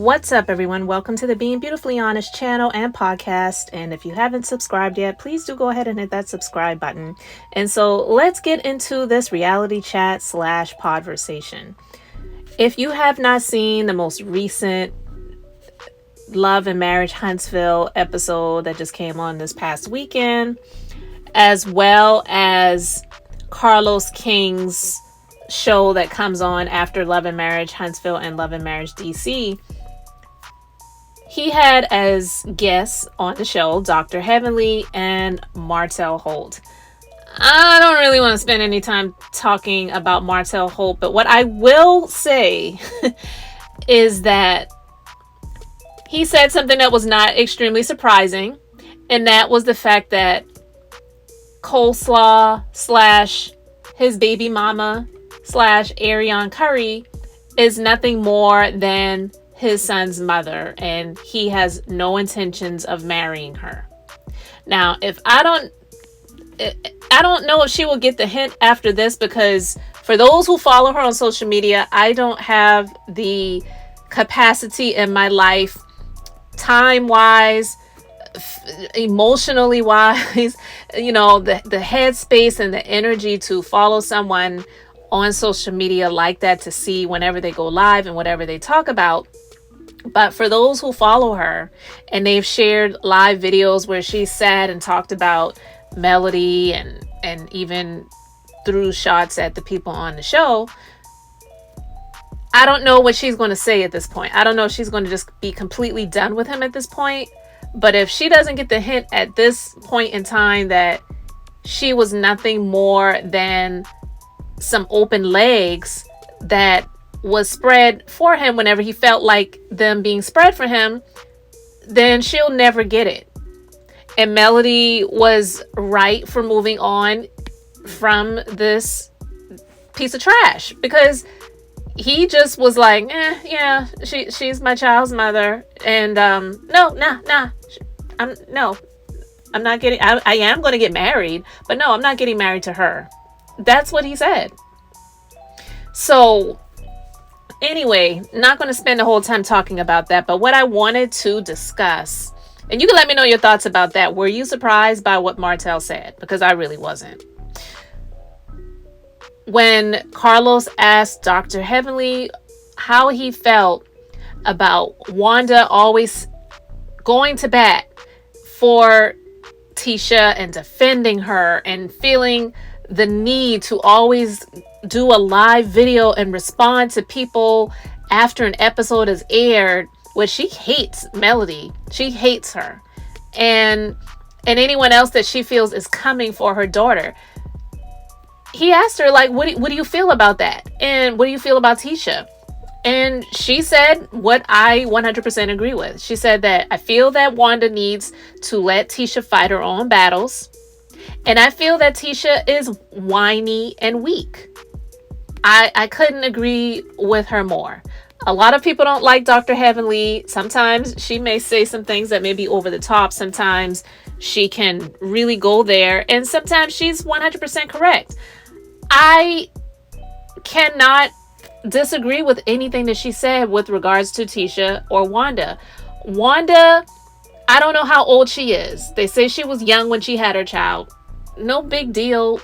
What's up, everyone? Welcome to the Being Beautifully Honest channel and podcast. And if you haven't subscribed yet, please do go ahead and hit that subscribe button. And so let's get into this reality chat / podversation. If you have not seen the most recent Love and Marriage Huntsville episode that just came on this past weekend, as well as Carlos King's show that comes on after Love and Marriage Huntsville and Love and Marriage DC, he had as guests on the show Dr. Heavenly and Martell Holt. I don't really want to spend any time talking about Martell Holt, but what I will say is that he said something that was not extremely surprising, and that was the fact that Coleslaw / his baby mama / Arionne Curry is nothing more than his son's mother, and he has no intentions of marrying her. Now, I don't know if she will get the hint after this, because for those who follow her on social media, I don't have the capacity in my life, time-wise, emotionally wise, the headspace and the energy to follow someone on social media like that, to see whenever they go live and whatever they talk about. But for those who follow her, and they've shared live videos where she sat and talked about Melody and even threw shots at the people on the show, I don't know what she's going to say at this point. I don't know if she's going to just be completely done with him at this point. But if she doesn't get the hint at this point in time that she was nothing more than some open legs that was spread for him whenever he felt like them being spread for him, then she'll never get it. And Melody was right for moving on from this piece of trash, because he just was like, yeah, she's my child's mother, and I'm not getting, I am going to get married, but no, I'm not getting married to her. That's what he said. So anyway, not going to spend the whole time talking about that, but what I wanted to discuss, and you can let me know your thoughts about that. Were you surprised by what Martell said? Because I really wasn't. When Carlos asked Dr. Heavenly how he felt about Wanda always going to bat for Tisha and defending her and feeling the need to always do a live video and respond to people after an episode is aired, which she hates Melody. She hates her. And anyone else that she feels is coming for her daughter. He asked her, like, what do you feel about that? And what do you feel about Tisha? And she said what I 100% agree with. She said that I feel that Wanda needs to let Tisha fight her own battles. And I feel that Tisha is whiny and weak. I couldn't agree with her more. A lot of people don't like Dr. Heavenly. Sometimes she may say some things that may be over the top. Sometimes she can really go there. And sometimes she's 100% correct. I cannot disagree with anything that she said with regards to Tisha or Wanda. Wanda, I don't know how old she is. They say she was young when she had her child. No big deal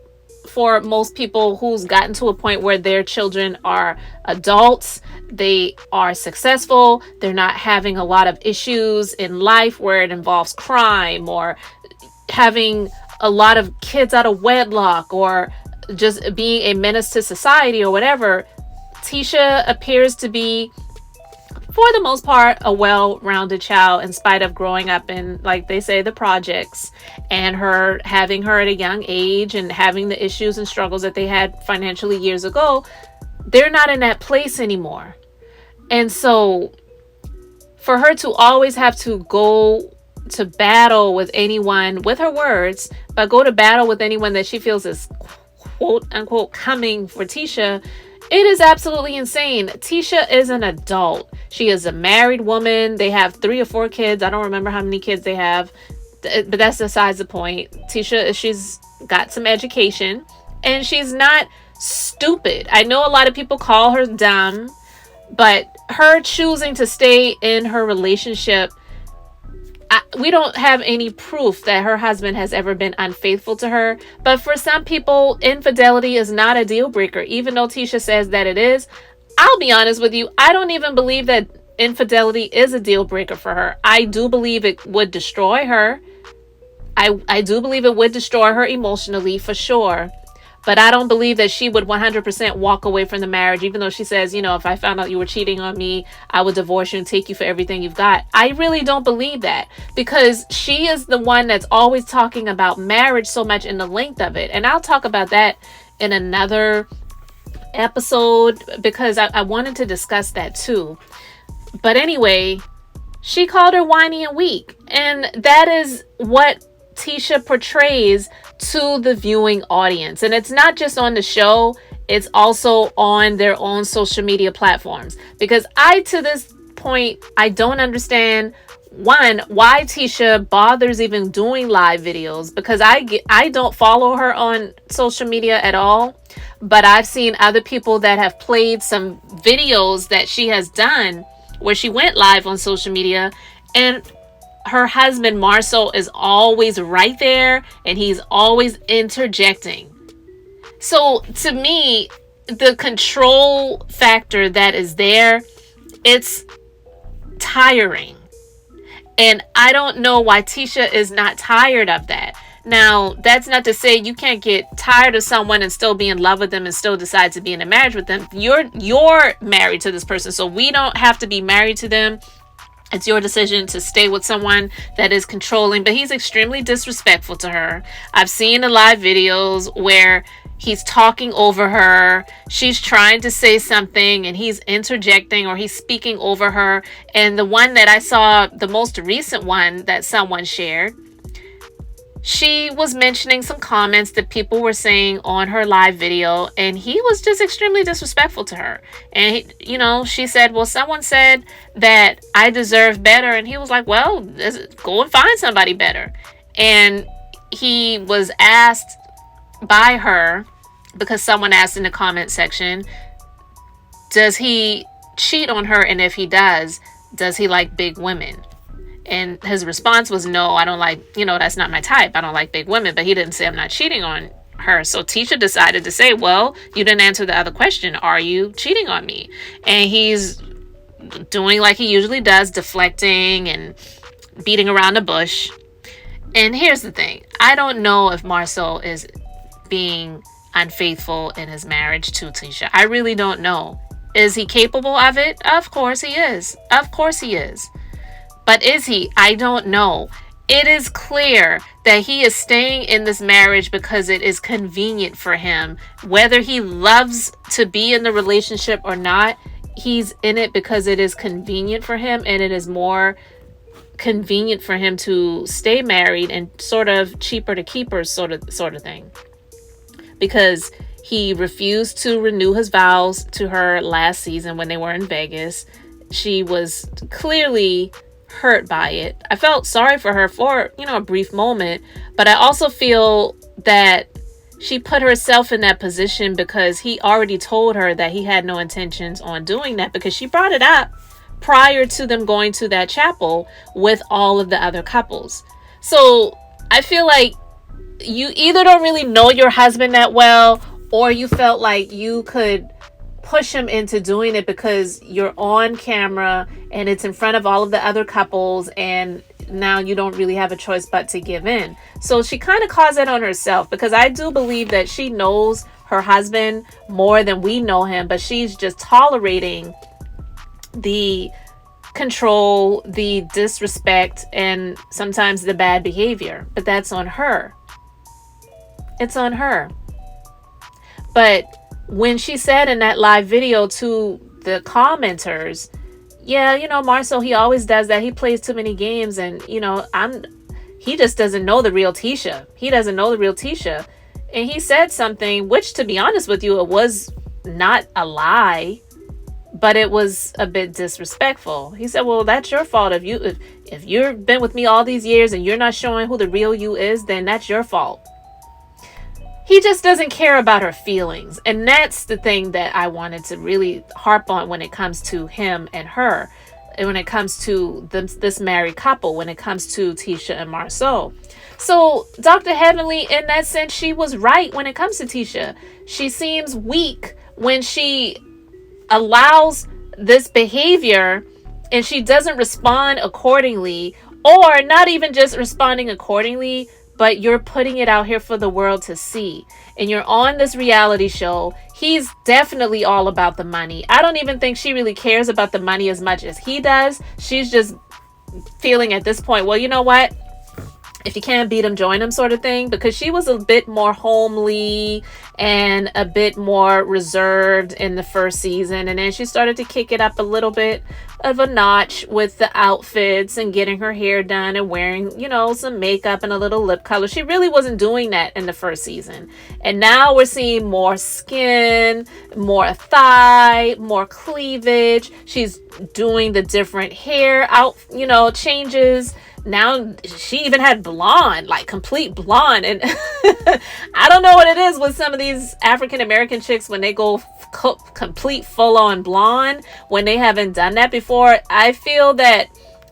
for most people who's gotten to a point where their children are adults. They are successful. They're not having a lot of issues in life where it involves crime or having a lot of kids out of wedlock or just being a menace to society or whatever. Tisha appears to be, for the most part, a well-rounded child, in spite of growing up in, like they say, the projects, and her having her at a young age and having the issues and struggles that they had financially years ago. They're not in that place anymore. And so for her to always have to go to battle with anyone, with her words, but go to battle with anyone that she feels is quote unquote coming for Tisha, it is absolutely insane. Tisha is an adult. She is a married woman. They have 3 or 4 kids. I don't remember how many kids they have, but that's besides the point. Tisha, she's got some education, and she's not stupid. I know a lot of people call her dumb, But her choosing to stay in her relationship, we don't have any proof that her husband has ever been unfaithful to her. But for some people, infidelity is not a deal breaker, even though Tisha says that it is. I'll be honest with you, I don't even believe that infidelity is a deal breaker for her. I do believe it would destroy her. I do believe it would destroy her emotionally, for sure. But I don't believe that she would 100% walk away from the marriage, even though she says, you know, if I found out you were cheating on me, I would divorce you and take you for everything you've got. I really don't believe that, because she is the one that's always talking about marriage so much in the length of it. And I'll talk about that in another episode, because I wanted to discuss that too. But anyway, she called her whiny and weak. And that is what Tisha portrays to the viewing audience. And it's not just on the show, it's also on their own social media platforms. Because to this point, I don't understand, one, why Tisha bothers even doing live videos, because I don't follow her on social media at all. But I've seen other people that have played some videos that she has done where she went live on social media, and her husband Marcel is always right there and he's always interjecting. So to me, the control factor that is there, it's tiring. And I don't know why Tisha is not tired of that. Now, that's not to say you can't get tired of someone and still be in love with them and still decide to be in a marriage with them. You're married to this person, so we don't have to be married to them. It's your decision to stay with someone that is controlling, but he's extremely disrespectful to her. I've seen the live videos where he's talking over her. She's trying to say something and he's interjecting, or he's speaking over her. And the one that I saw, the most recent one that someone shared, she was mentioning some comments that people were saying on her live video, and he was just extremely disrespectful to her. And she said, well, someone said that I deserve better, and he was like, well, go and find somebody better. And he was asked by her, because someone asked in the comment section, does he cheat on her, and if he does he like big women? And his response was, no, I don't like, that's not my type. I don't like big women. But he didn't say I'm not cheating on her. So Tisha decided to say, well, you didn't answer the other question. Are you cheating on me? And he's doing like he usually does, deflecting and beating around the bush. And here's the thing. I don't know if Marcel is being unfaithful in his marriage to Tisha. I really don't know. Is he capable of it? Of course he is. Of course he is. But is he? I don't know. It is clear that he is staying in this marriage because it is convenient for him. Whether he loves to be in the relationship or not, he's in it because it is convenient for him, and it is more convenient for him to stay married and sort of cheaper to keepers sort of thing. Because he refused to renew his vows to her last season when they were in Vegas. She was clearly hurt by it. I felt sorry for her for, a brief moment, but I also feel that she put herself in that position because he already told her that he had no intentions on doing that, because she brought it up prior to them going to that chapel with all of the other couples. So I feel like you either don't really know your husband that well, or you felt like you could push him into doing it because you're on camera and it's in front of all of the other couples, and now you don't really have a choice but to give in. So she kind of caused that on herself, because I do believe that she knows her husband more than we know him, but she's just tolerating the control, the disrespect, and sometimes the bad behavior. But that's on her. It's on her. But when she said in that live video to the commenters, yeah, Marcel, he always does that. He plays too many games, and, he just doesn't know the real Tisha. He doesn't know the real Tisha. And he said something, which, to be honest with you, it was not a lie, but it was a bit disrespectful. He said, well, that's your fault. If you've been with me all these years and you're not showing who the real you is, then that's your fault. he just doesn't care about her feelings. And that's the thing that I wanted to really harp on when it comes to him and her. And when it comes to this married couple, when it comes to Tisha and Marceau. So Dr. Heavenly, in that sense, she was right when it comes to Tisha. She seems weak when she allows this behavior and she doesn't respond accordingly, or not even just responding accordingly, but you're putting it out here for the world to see. And you're on this reality show. He's definitely all about the money. I don't even think she really cares about the money as much as he does. She's just feeling at this point, well, you know what? If you can't beat him, join him, sort of thing. Because she was a bit more homely and a bit more reserved in the first season. And then she started to kick it up a little bit of a notch with the outfits and getting her hair done and wearing, you know, some makeup and a little lip color. She really wasn't doing that in the first season. And now we're seeing more skin, more thigh, more cleavage. She's doing the different hair out, you know, changes. Now she even had blonde, like complete blonde. And I don't know what it is with some of these African American chicks when they go complete full on blonde when they haven't done that before. I feel that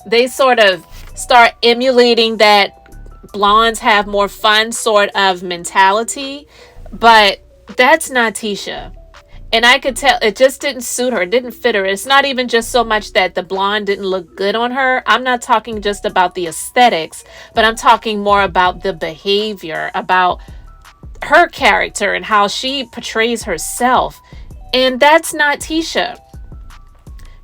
they sort of start emulating that blondes have more fun sort of mentality, but that's not Tisha. And I could tell it just didn't suit her. It didn't fit her. It's not even just so much that the blonde didn't look good on her. I'm not talking just about the aesthetics, but I'm talking more about the behavior, about her character and how she portrays herself. And that's not Tisha.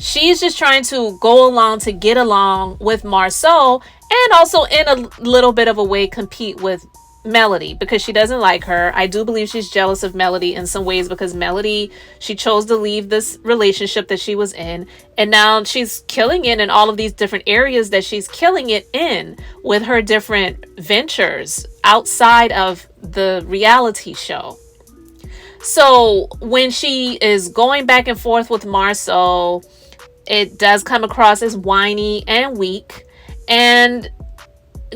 She's just trying to go along to get along with Marceau, and also in a little bit of a way compete with Melody, because she doesn't like her. I do believe she's jealous of Melody in some ways, because Melody, she chose to leave this relationship that she was in, and now she's killing it in all of these different areas that she's killing it in with her different ventures outside of the reality show. So when she is going back and forth with Marceau, it does come across as whiny and weak, and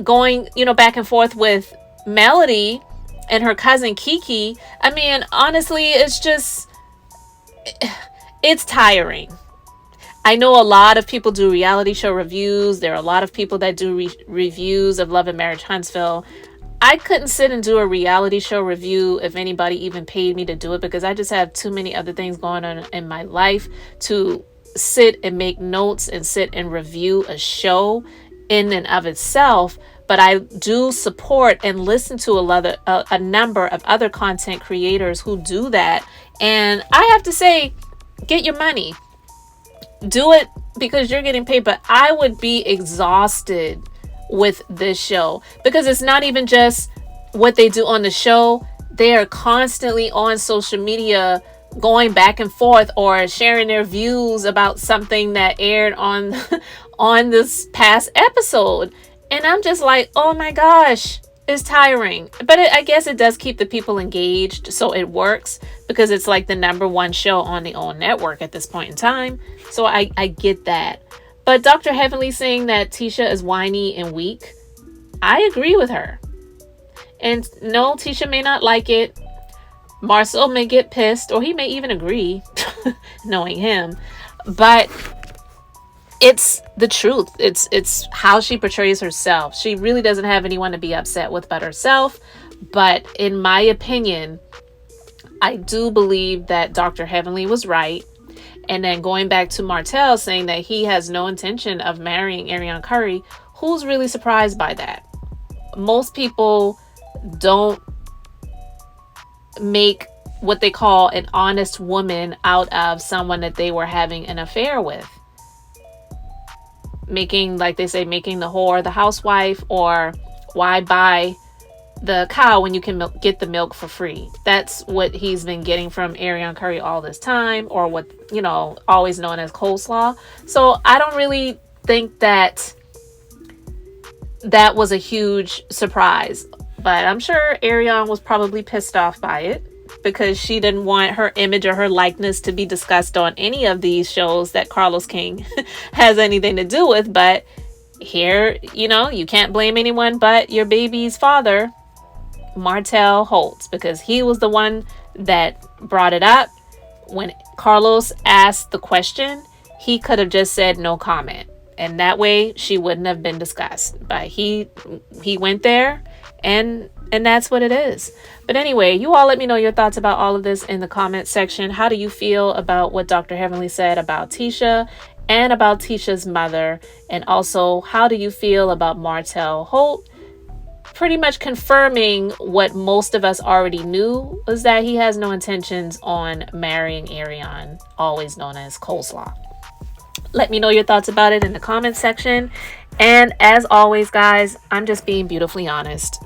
going, you know, back and forth with Melody and her cousin Kiki. I mean, honestly, it's tiring. I know a lot of people do reality show reviews. There are a lot of people that do reviews of Love and Marriage Huntsville. I couldn't sit and do a reality show review if anybody even paid me to do it, because I just have too many other things going on in my life to sit and make notes and sit and review a show in and of itself. But I do support and listen to a number of other content creators who do that. And I have to say, get your money. Do it because you're getting paid. But I would be exhausted with this show, because it's not even just what they do on the show. They are constantly on social media going back and forth or sharing their views about something that aired on on this past episode. And I'm just like, oh my gosh, it's tiring. But I guess it does keep the people engaged, so it works, because it's like the number one show on the OWN network at this point in time. So I get that. But Dr. Heavenly saying that Tisha is whiny and weak, I agree with her. And no, Tisha may not like it. Marceau may get pissed, or he may even agree, knowing him. But it's the truth. It's how she portrays herself. She really doesn't have anyone to be upset with but herself. But in my opinion, I do believe that Dr. Heavenly was right. And then going back to Martell saying that he has no intention of marrying Arionne Curry, who's really surprised by that? Most people don't make what they call an honest woman out of someone that they were having an affair with. Making, like they say, making the whore the housewife, or why buy the cow when you can get the milk for free. That's what he's been getting from Arionne Curry all this time, or what, you know, always known as coleslaw. So I don't really think that was a huge surprise, but I'm sure Arionne was probably pissed off by it, because she didn't want her image or her likeness to be discussed on any of these shows that Carlos King has anything to do with. But here, you know, you can't blame anyone but your baby's father Martell Holt, because he was the one that brought it up. When Carlos asked the question, he could have just said no comment, and that way she wouldn't have been discussed. But he went there, and that's what it is. But anyway, you all let me know your thoughts about all of this in the comment section. How do you feel about what Dr. Heavenly said about Tisha and about Tisha's mother? And also, how do you feel about Martell Holt pretty much confirming what most of us already knew, was that he has no intentions on marrying Arionne, always known as Coleslaw? Let me know your thoughts about it in the comment section. And as always, guys, I'm just being beautifully honest.